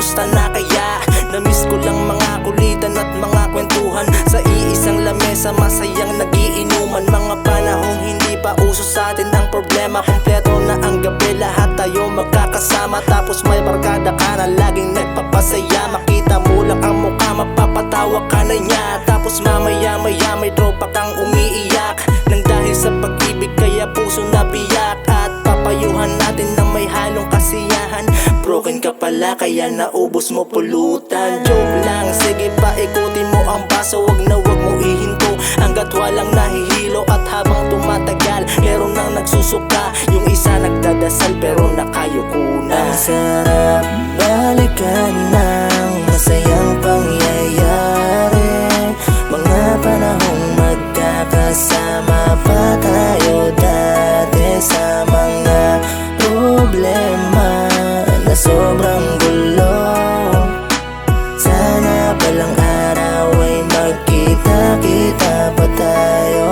kumusta na kaya? Namiss ko lang mga kulitan at mga kwentuhan sa iisang lamesa, masayang nagiinuman. Mga panahong hindi pa uso sa atin ang problema. Kompleto na ang gabi, lahat tayo magkakasama. Tapos may barkada ka na laging nagpapasaya. Makita mo lang ang mukha, mapapatawa ka na niya. Tapos mamaya-maya may tropa kang umiiyak nang dahil sa pag-ibig, kaya puso na biyak. At papayuhan natin ng may halong kasiyahan. Broken ka pala kaya naubos mo pulutan. Joke lang, sige pa ikutin mo ang baso. Wag na wag mo ihinto hanggat walang nahihilo. At habang tumatagal, meron nang nagsusuka. Yung isa nagdadasal pero nakayuko na. Ang sarap balikan ng masayang pangyayari. Mga panahong magkakasama pa tayo dati sa mga problema na sobrang gulo. Sana balang araw ay magkita-kita pa tayo.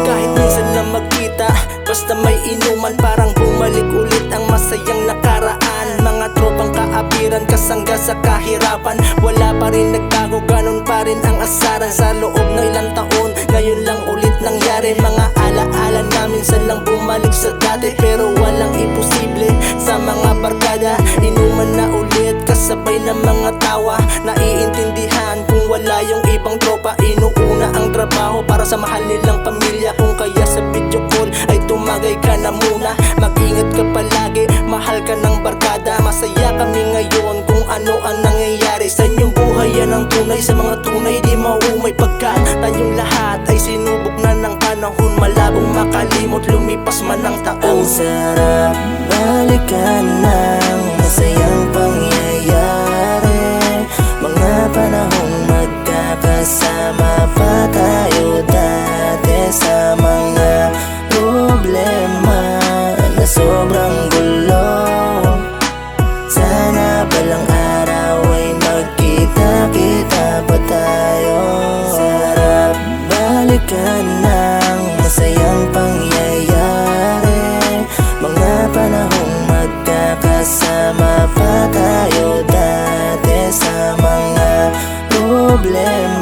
Kahit minsan na magkita, basta may inuman, parang bumalik ulit ang masayang nakaraan. Mga tropang kaapiran, kasangga sa kahirapan. Wala pa rin nagbago, ganun pa rin ang asaran. Sa loob ng ilang taon, ngayon lang ulit nangyari. Mga alaala na minsan lang bumalik sa dati. Pero walang imposible sa mga barkada. Inuman na ulit, kasabay ng mga tawa. Naiintindihan kung wala yung ibang tropa. Inuuna ang trabaho para sa mahal nilang pamilya. Kung kaya sa video call ay tumagay ka na muna. Mag-ingat ka palagi, mahal ka ng barkada. Masaya kami ngayon kung ano ang nangyayari sa inyong buhay. Yan ang tunay, sa mga tunay di maumay. Pagka tayong lahat ay sinubok na ng panahon, malabong makalimot, lumipas man ang taon. Ang sarap balikan ng masayang pangyayari. Mga panahong magkakasama pa tayo dati sa mga problema na sobrang gulo. Sana balang araw ay magkita-kita pa tayo. Sarap balikan ng masayang pangyayari. Mga panahong magkakasama pa tayo dati sa mga problema